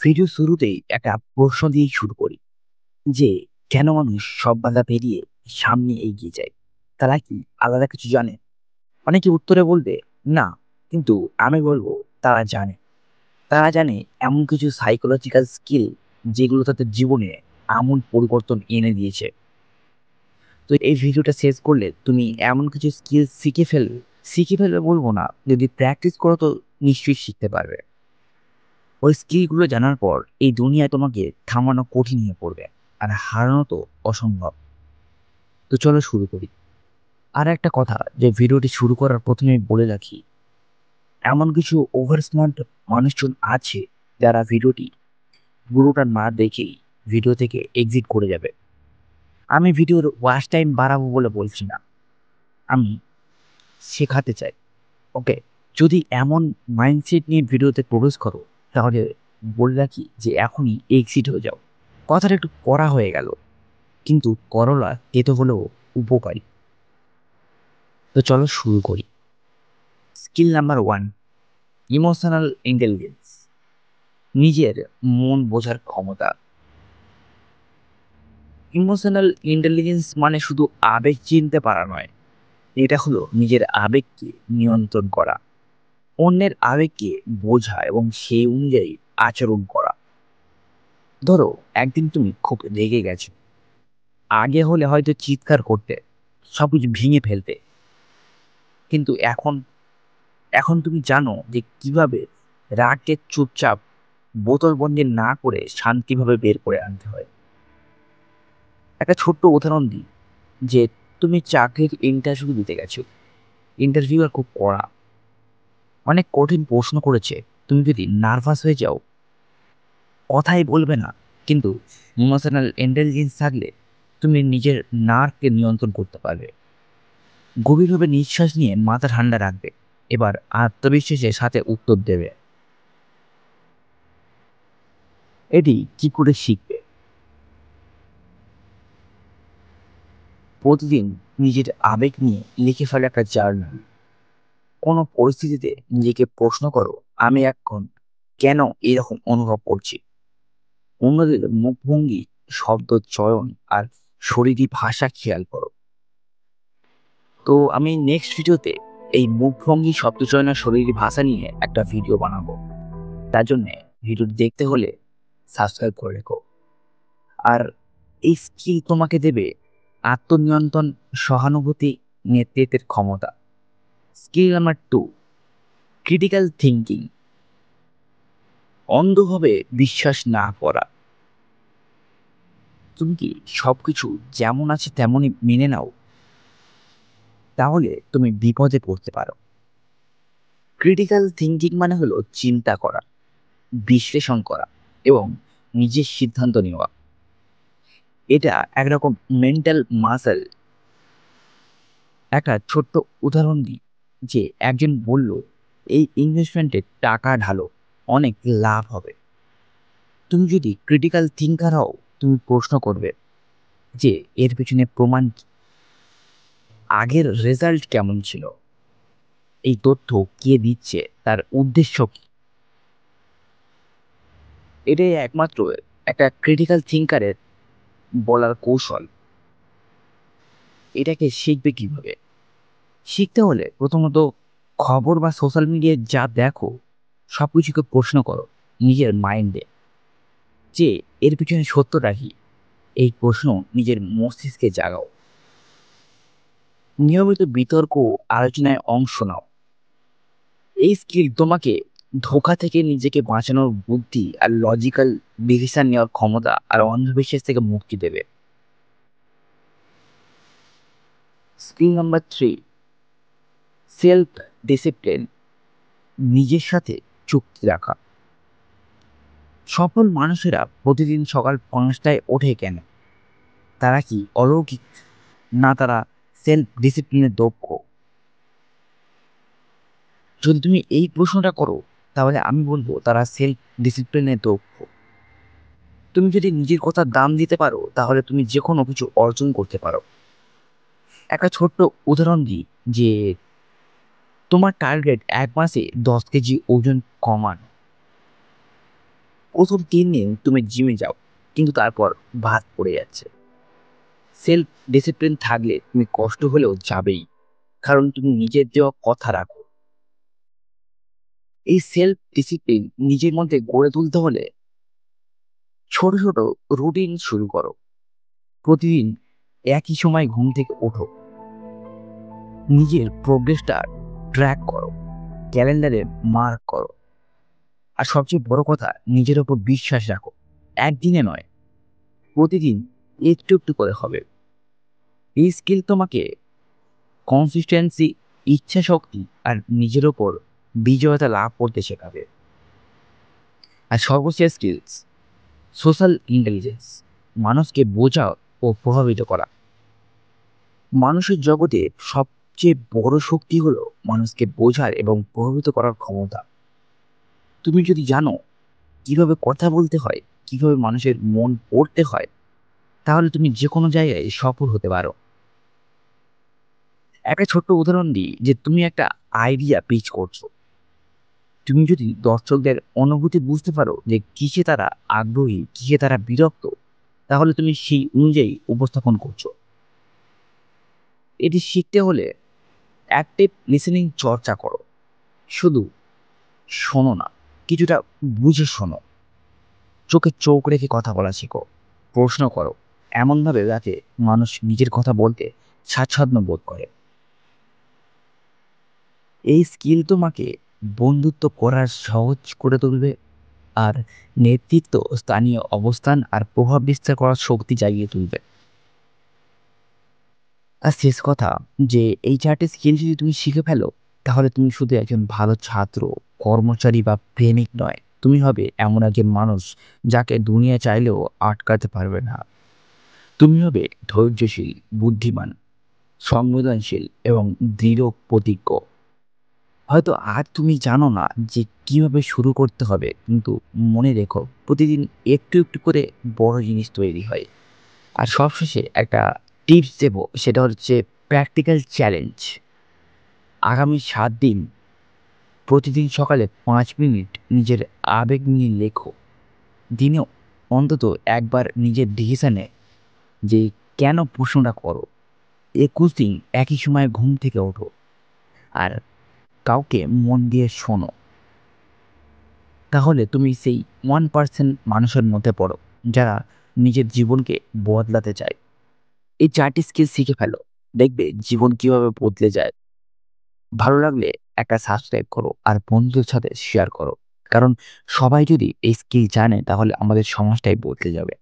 Video শুরুতেই একটা প্রশ্ন দিয়েই শুরু করি যে কেন মানুষ সব বাধা পেরিয়ে সামনে এগিয়ে যায়? তারা কি আলাদা কিছু জানে? অনেকে উত্তরে বলবে না, কিন্তু আমি বলবো তারা জানে। তারা জানে এমন কিছু সাইকোলজিক্যাল স্কিল যেগুলো তাদের জীবনে আমূল পরিবর্তন এনে দিয়েছে। তো এই ভিডিওটা শেষ করলে তুমি এমন কিছু স্কিল শিখে ফেলবে বলবো না, যদি প্র্যাকটিস করো তো নিশ্চয়ই শিখতে পারবে। ওই স্কিলগুলো জানার পর এই দুনিয়ায় তোমাকে থামানো কঠিন হয়ে পড়বে, আর হারানো তো অসম্ভব। তো চলো শুরু করি। আর একটা কথা, যে ভিডিওটি শুরু করার প্রথমে বলে রাখি, এমন কিছু ওভার স্মার্ট মানুষজন আছে যারা ভিডিওটি পুরোটা না দেখেই ভিডিও থেকে এক্সিট করে যাবে। আমি ভিডিওর ওয়াচ টাইম বাড়াবো বলে বলছি না, আমি শেখাতে চাই। ওকে, যদি এমন মাইন্ডসেট নিয়ে ভিডিওতে প্রবেশ করো, তাহলে বলে রাখি যে এখনই এক্সিট হয়ে যাও। কথাটা একটু কড়া হয়ে গেল, কিন্তু করলা তেতো হলেও উপকারী। তো চলো শুরু করি। স্কিল নাম্বার 1, ইমোশনাল ইন্টেলিজেন্স, নিজের মন বোঝার ক্ষমতা। ইমোশনাল ইন্টেলিজেন্স মানে শুধু আবেগ চিনতে পারা নয়, এটা হলো নিজের আবেগকে নিয়ন্ত্রণ করা, অন্যের আবেগকে বোঝা এবং সেই অনুযায়ী আচরণ করা। ধরো একদিন তুমি খুব রেগে গেছো, আগে হলে হয়তো চিৎকার করতে, সবকিছু ভেঙে ফেলতে, কিন্তু এখন এখন তুমি জানো যে কিভাবে রাগকে চুপচাপ বোতলবন্দি না করে শান্তিভাবে বের করে আনতে হয়। একটা ছোট্ট উদাহরণ দিই, যে তুমি চাকরির ইন্টারভিউ দিতে গেছো, ইন্টারভিউয়ার খুব কড়া, অনেক কঠিন প্রশ্ন করেছে। তুমি যদি নার্ভাস হয়ে যাও, কথাই বলবে না, কিন্তু ইমোশনাল ইন্টেলিজেন্স থাকলে তুমি নিজের নার্ভকে নিয়ন্ত্রণ করতে পারবে। গভীরভাবে নিঃশ্বাস নিয়ে মাথা ঠান্ডা রাখবে, এবার আত্মবিশ্বাসের সাথে উত্তর দেবে। এটি কি করে শিখবে? প্রতিদিন নিজের আবেগ নিয়ে লিখে ফেলে একটা জার্নাল। কোনো পরিস্থিতিতে নিজেকে প্রশ্ন করো, আমি এখন কেন এরকম অনুভব করছি। অন্যদের মুখভঙ্গি, শব্দ চয়ন আর শরীরী ভাষা খেয়াল করো। তো আমি নেক্সট ভিডিওতে এই মুখভঙ্গি, শব্দ চয়ন আর শরীরী ভাষা নিয়ে একটা ভিডিও বানাবো। তার জন্য ভিডিও দেখতে হলে সাবস্ক্রাইব করে রেখো। আর এই স্কিল তোমাকে দেবে আত্মনিয়ন্ত্রণ, সহানুভূতি, নেতৃত্বের ক্ষমতা। স্কিল নাম্বার 2, ক্রিটিক্যাল থিঙ্কিং, অন্ধভাবে বিশ্বাস না করা। তুমি কি সবকিছু যেমন আছে তেমনই মেনে নাও? তাহলে তুমি বিপদে পড়তে পারো। ক্রিটিক্যাল থিঙ্কিং মানে হলো চিন্তা করা, বিশ্লেষণ করা এবং নিজের সিদ্ধান্ত নেওয়া। এটা একরকম মেন্টাল মাসেল। একটা ছোট্ট উদাহরণ দিই, যে একজন বলল এই ইনভেস্টমেন্টে টাকা ঢালো, অনেক লাভ হবে। তুমি যদি ক্রিটিক্যাল থিঙ্কার হও, তুমি প্রশ্ন করবে যে এর পেছনে প্রমাণ কি? আগের রেজাল্ট কেমন ছিল? এই তথ্য কে দিচ্ছে? তার উদ্দেশ্য কি? এটাই একমাত্র একটা ক্রিটিক্যাল থিঙ্কারের বলার কৌশল। এটাকে শিখবে কিভাবে? শিখতে হলে প্রথমত খবর বা সোশ্যাল মিডিয়ায় যা দেখো, সবকিছুকে প্রশ্ন করো নিজের মাইন্ডে, যে এর পিছনে সত্যটা কি। এই প্রশ্ন নিজের মস্তিষ্কে জাগাও। নিয়মিত বিতর্ক, আলোচনায় অংশ নাও। এই স্কিল তোমাকে ধোঁকা থেকে নিজেকে বাঁচানোর বুদ্ধি আর লজিক্যাল ডিসিশন নেওয়ার ক্ষমতা আর অন্ধবিশ্বাস থেকে মুক্তি দেবে। স্কিল নাম্বার 3, সেলফ ডিসিপ্লিন, নিজের সাথে চুক্তি রাখা। সফল মানুষেরা প্রতিদিন সকাল 5টায় ওঠে কেন? তারা কি অলৌকিক? না, তারা সেলফ ডিসিপ্লিনে দক্ষ? যদি তুমি এই প্রশ্নটা করো, তাহলে আমি বলবো তারা সেলফ ডিসিপ্লিনে দক্ষ। তুমি যদি নিজের কথার দাম দিতে পারো, তাহলে তুমি যে কোনো কিছু অর্জন করতে পারো। একটা ছোট্ট উদাহরণ দিই, যে তোমার টার্গেট 1 মাসে 10 কেজি ওজন কমানো। প্রথম 3 দিন তুমি জিমে যাও, কিন্তু তারপর ভাত পড়ে যাচ্ছে। সেলফ ডিসিপ্লিন থাকলে তুমি কষ্ট হলেও যাবেই, কারণ তুমি নিজের দেওয়া কথা রাখো। এই সেলফ ডিসিপ্লিন নিজের মধ্যে গড়ে তুলতে হলে ছোট ছোট রুটিন শুরু করো। প্রতিদিন একই সময় ঘুম থেকে ওঠো, নিজের প্রোগ্রেসটা ট্র্যাক করো, ক্যালেন্ডারে মার্ক করো। আর সবচেয়ে বড় কথা, নিজের ওপর বিশ্বাস রাখো। একদিনে নয়, প্রতিদিন একটু একটু করে হবে। এই স্কিল তোমাকে কনসিস্টেন্সি, ইচ্ছা শক্তি আর নিজের ওপর বিজয়তা লাভ করতে শেখাবে। আর সর্বশেষ স্কিলস, সোশ্যাল ইন্টেলিজেন্স, মানুষকে বোঝা ও প্রভাবিত করা। মানুষের জগতে সবচেয়ে বড় শক্তি হলো মানুষকে বোঝার এবং প্রভাবিত করার ক্ষমতা। তুমি যদি জানো কিভাবে কথা বলতে হয়, কিভাবে মানুষের মন পড়তে হয়, তাহলে তুমি যে কোনো জায়গায় সফল হতে পারো। একটা ছোট্ট উদাহরণ দিই, যে তুমি একটা আইডিয়া পিচ করছো। তুমি যদি দর্শকদের অনুভূতি বুঝতে পারো, যে কিসে তারা আগ্রহী, কিসে তারা বিরক্ত, তাহলে তুমি সেই অনুযায়ী উপস্থাপন করছো। এটি শিখতে হলে অ্যাক্টিভ লিসেনিং চর্চা করো। শুধু শোনো না, কিছুটা বুঝে শোনো। চোখে চোখ রেখে কথা বলা শেখো। প্রশ্ন করো এমনভাবে যাতে মানুষ নিজের কথা বলতে স্বাচ্ছন্দ্য বোধ করে। এই স্কিল তোমাকে বন্ধুত্ব করার সহজ করে তুলবে, আর নেতৃত্ব, স্থানীয় অবস্থান আর প্রভাব বিস্তার করার শক্তি জাগিয়ে তুলবে। আর শেষ কথা, যে এই 4টে স্কিল যদি তুমি শিখে ফেলো, তাহলে তুমি শুধু একজন ভালো ছাত্র, কর্মচারী বা প্রেমিক নয়, তুমি হবে এমন একজন মানুষ যাকে দুনিয়া চাইলেও আটকাতে পারবে না। তুমি হবে ধৈর্যশীল, বুদ্ধিমান, সংবেদনশীল এবং দৃঢ় প্রতিজ্ঞ। হয়তো আজ তুমি জানো না যে কিভাবে শুরু করতে হবে, কিন্তু মনে রেখো, প্রতিদিন একটু একটু করে বড় জিনিস তৈরি হয়। আর সবশেষে একটা টিপস দেবো, সেটা হচ্ছে প্র্যাকটিক্যাল চ্যালেঞ্জ। আগামী 7 দিন প্রতিদিন সকালে 5 মিনিট নিজের আবেগ নিয়ে লেখো। দিনেও অন্তত একবার নিজের ডিসিশনে যে কেন প্রশ্নটা করো। 21 দিন একই সময়ে ঘুম থেকে ওঠো, আর কাউকে মন দিয়ে শোনো। তাহলে তুমি সেই 1% মানুষের মধ্যে পড়ো যারা নিজের জীবনকে বদলাতে চায়। এই 4টি স্কিল শিখে ফেলো, দেখবে জীবন কিভাবে বদলে যায়। ভালো লাগলে একটা সাবস্ক্রাইব করো আর বন্ধুদের সাথে শেয়ার করো, কারণ সবাই যদি এই স্কিল জানে, তাহলে আমাদের সমাজটাই বদলে যাবে।